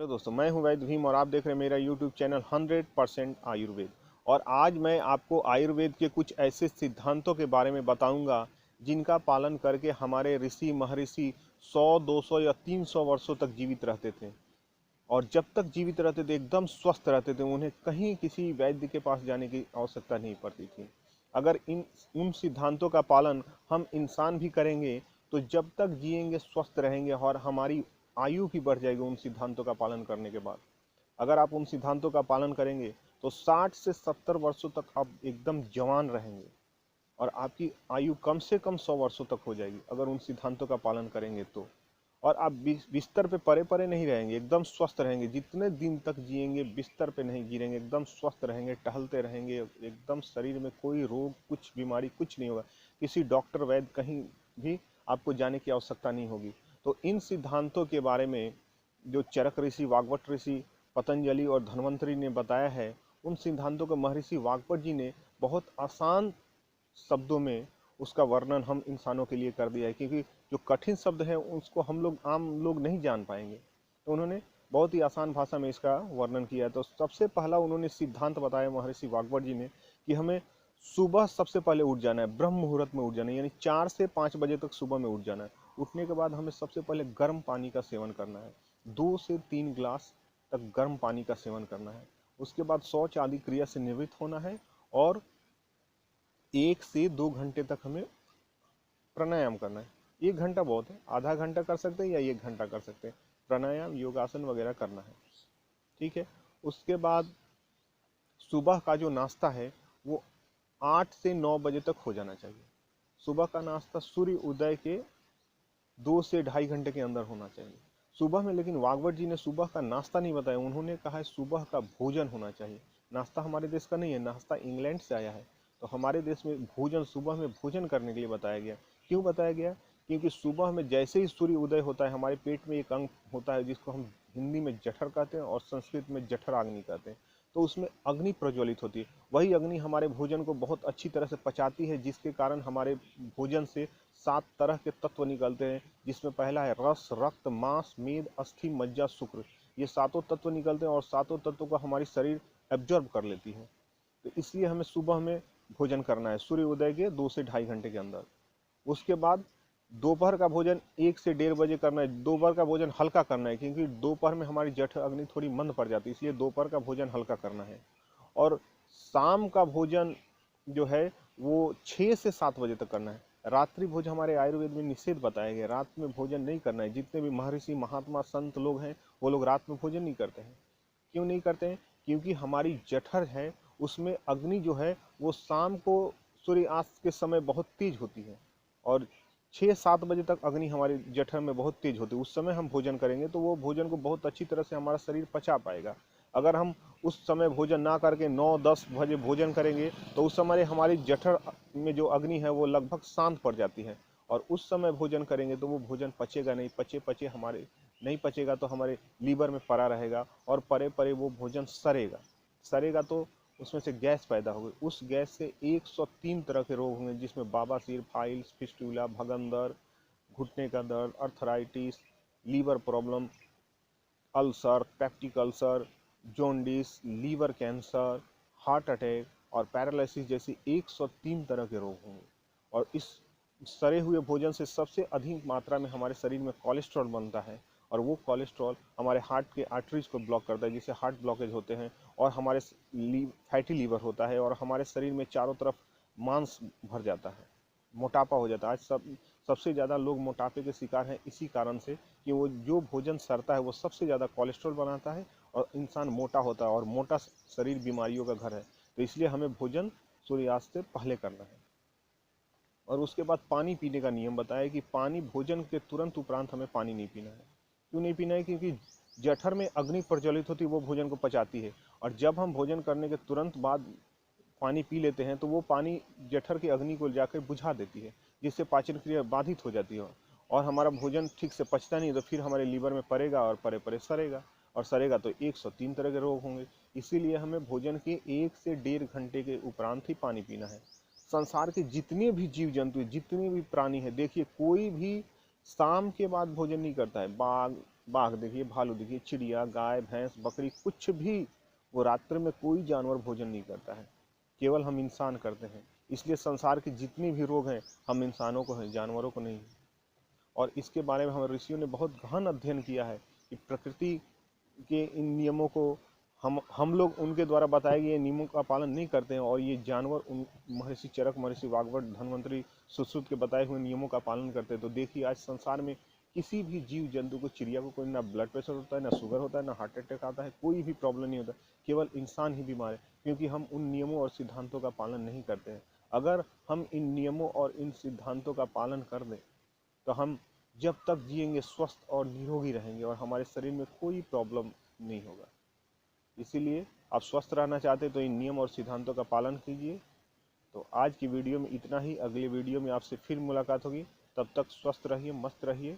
Hello दोस्तों, मैं हूं वैद्य भीम और आप देख रहे हैं मेरा यूट्यूब चैनल 100% आयुर्वेद। और आज मैं आपको आयुर्वेद के कुछ ऐसे सिद्धांतों के बारे में बताऊंगा जिनका पालन करके हमारे ऋषि महर्षि 100, 200 या 300 वर्षों तक जीवित रहते थे। और जब तक जीवित रहते थे एकदम स्वस्थ रहते थे, उन्हें कहीं किसी वैद्य के पास जाने की आवश्यकता नहीं पड़ती थी। अगर इन उन सिद्धांतों का पालन हम इंसान भी करेंगे तो जब तक जिएंगे स्वस्थ रहेंगे और हमारी आयु भी बढ़ जाएगी उन सिद्धांतों का पालन करने के बाद। अगर आप उन सिद्धांतों का पालन करेंगे तो 60 से 70 वर्षों तक आप एकदम जवान रहेंगे और आपकी आयु कम से कम 100 वर्षों तक हो जाएगी अगर उन सिद्धांतों का पालन करेंगे तो। और आप बिस्तर पे पड़े पड़े नहीं रहेंगे, एकदम स्वस्थ रहेंगे। जितने दिन तक जिएंगे बिस्तर पे नहीं गिरेंगे, एकदम स्वस्थ रहेंगे, टहलते रहेंगे, एकदम शरीर में कोई रोग, कुछ बीमारी, कुछ नहीं होगा। किसी डॉक्टर वैद्य कहीं भी आपको जाने की आवश्यकता नहीं होगी। तो इन सिद्धांतों के बारे में जो चरक ऋषि, वाग्भट ऋषि, पतंजलि और धन्वंतरि ने बताया है, उन सिद्धांतों को महर्षि वाग्भट जी ने बहुत आसान शब्दों में उसका वर्णन हम इंसानों के लिए कर दिया है, क्योंकि जो कठिन शब्द है उसको हम लोग आम लोग नहीं जान पाएंगे। तो उन्होंने बहुत ही आसान भाषा में इसका वर्णन किया है। तो सबसे पहला उन्होंने सिद्धांत बताया महर्षि वाग्भट जी ने कि हमें सुबह सबसे पहले उठ जाना है, ब्रह्म मुहूर्त में उठ जाना है, यानी 4 से 5 बजे तक सुबह में उठ जाना है। उठने के बाद हमें सबसे पहले गर्म पानी का सेवन करना है, 2 से 3 गिलास तक गर्म पानी का सेवन करना है। उसके बाद शौच आदि क्रिया से निवृत्त होना है और 1 से 2 घंटे तक हमें प्राणायाम करना है। 1 घंटा बहुत है, आधा घंटा कर सकते हैं या 1 घंटा कर सकते हैं। प्राणायाम, योगासन वगैरह करना है, ठीक है। उसके बाद सुबह का जो नाश्ता है वो 8 से 9 बजे तक हो जाना चाहिए। सुबह का नाश्ता सूर्य उदय के 2 से ढाई घंटे के अंदर होना चाहिए सुबह में। लेकिन वाग्भट जी ने सुबह का नाश्ता नहीं बताया, उन्होंने कहा है सुबह का भोजन होना चाहिए। नाश्ता हमारे देश का नहीं है, नाश्ता इंग्लैंड से आया है। तो हमारे देश में भोजन, सुबह में भोजन करने के लिए बताया गया। क्यों बताया गया? क्योंकि सुबह में जैसे ही सूर्य उदय होता है, हमारे पेट में एक अंग होता है जिसको हम हिंदी में जठर कहते हैं और संस्कृत में जठराग्नि कहते हैं। तो उसमें अग्नि प्रज्वलित होती है। वही अग्नि हमारे भोजन को बहुत अच्छी तरह से पचाती है, जिसके कारण हमारे भोजन से 7 तरह के तत्व निकलते हैं, जिसमें पहला है रस, रक्त, मांस, मेद, अस्थि, मज्जा, शुक्र। ये सातों तत्व निकलते हैं और सातों तत्वों को हमारी शरीर एब्जॉर्ब कर लेती है। तो इसलिए हमें सुबह में भोजन करना है सूर्य उदय के 2 से ढाई घंटे के अंदर। उसके बाद दोपहर का भोजन 1 से 1:30 बजे करना है। दोपहर का भोजन हल्का करना है, क्योंकि दोपहर में हमारी जठर अग्नि थोड़ी मंद पड़ जाती है, इसलिए दोपहर का भोजन हल्का करना है। और शाम का भोजन जो है वो 6 से 7 बजे तक करना है। रात्रि भोजन हमारे आयुर्वेद में निषेध बताया गया, रात में भोजन नहीं करना है। जितने भी महर्षि, महात्मा, संत लोग हैं वो लोग रात में भोजन नहीं करते हैं। क्यों नहीं करते हैं? क्योंकि हमारी जठर है उसमें अग्नि जो है वो शाम को सूर्यास्त के समय बहुत तेज होती है और 6-7 बजे तक अग्नि हमारी जठर में बहुत तेज होती है। उस समय हम भोजन करेंगे तो वो भोजन को बहुत अच्छी तरह से हमारा शरीर पचा पाएगा। अगर हम उस समय भोजन ना करके 9-10 बजे भोजन करेंगे तो उस समय हमारी जठर में जो अग्नि है वो लगभग शांत पड़ जाती है और उस समय भोजन करेंगे तो वो भोजन पचेगा नहीं। पचे हमारे नहीं पचेगा तो हमारे लीवर में पड़ा रहेगा और परे परे वो भोजन सड़ेगा। सड़ेगा तो उसमें से गैस पैदा होगी। उस गैस से 103 तरह के रोग होंगे, जिसमें बाबासीर, फाइल्स, फिस्टुला, भगंदर, घुटने का दर्द, arthritis, liver problem, ulcer, peptic ulcer, jaundice, liver cancer, heart attack और पैरालिसिस जैसी 103 तरह के रोग होंगे। और इस सड़े हुए भोजन से सबसे अधिक मात्रा में हमारे शरीर में कोलेस्ट्रॉल बनता है और वो कोलेस्ट्रॉल हमारे हार्ट के आर्टरीज को ब्लॉक करता है, जिससे हार्ट ब्लॉकेज होते हैं और हमारे फैटी लीवर होता है और हमारे शरीर में चारों तरफ मांस भर जाता है, मोटापा हो जाता है। आज सबसे ज़्यादा लोग मोटापे के शिकार हैं इसी कारण से कि वो जो भोजन सड़ता है वो सबसे ज़्यादा कोलेस्ट्रॉल बनाता है और इंसान मोटा होता है और मोटा शरीर बीमारियों का घर है। तो इसलिए हमें भोजन सूर्यास्त से पहले करना है। और उसके बाद पानी पीने का नियम बताया कि पानी, भोजन के तुरंत उपरांत हमें पानी नहीं पीना है। क्यों नहीं पीना है? क्योंकि जठर में अग्नि प्रज्वलित होती है, वो भोजन को पचाती है और जब हम भोजन करने के तुरंत बाद पानी पी लेते हैं तो वो पानी जठर की अग्नि को जाकर बुझा देती है, जिससे पाचन क्रिया बाधित हो जाती है और हमारा भोजन ठीक से पचता नहीं, तो फिर हमारे लीवर में पड़ेगा और परे परे सड़ेगा और सड़ेगा तो 103 तरह के रोग होंगे। इसीलिए हमें भोजन के 1 से 1.5 घंटे के उपरांत ही पानी पीना है। संसार के जितने भी जीव जंतु, जितने भी प्राणी हैं, देखिए कोई भी शाम के बाद भोजन नहीं करता है। बाघ, बाघ देखिए, भालू देखिए, चिड़िया, गाय, भैंस, बकरी, कुछ भी वो रात्रि में कोई जानवर भोजन नहीं करता है, केवल हम इंसान करते हैं। इसलिए संसार के जितने भी रोग हैं हम इंसानों को हैं, जानवरों को नहीं। और इसके बारे में हमारे ऋषियों ने बहुत गहन अध्ययन किया है कि प्रकृति के इन नियमों को हम लोग उनके द्वारा बताए गए नियमों का पालन नहीं करते हैं, और ये जानवर उन महर्षि चरक, महर्षि वाग्भट, धन्वंतरि, सुश्रुत के बताए हुए नियमों का पालन करते हैं। तो देखिए आज संसार में किसी भी जीव जंतु को, चिड़िया को, कोई ना ब्लड प्रेशर होता है, ना शुगर होता है, ना हार्ट अटैक आता है, कोई भी प्रॉब्लम नहीं होता, केवल इंसान ही बीमार है, क्योंकि हम उन नियमों और सिद्धांतों का पालन नहीं करते हैं। अगर हम इन नियमों और इन सिद्धांतों का पालन कर दें तो हम जब तक जिएंगे स्वस्थ और निरोगी रहेंगे, और हमारे शरीर में कोई प्रॉब्लम नहीं होगा। इसीलिए आप स्वस्थ रहना चाहते हैं तो इन नियम और सिद्धांतों का पालन कीजिए। तो आज की वीडियो में इतना ही, अगली वीडियो में आपसे फिर मुलाकात होगी। तब तक स्वस्थ रहिए, मस्त रहिए।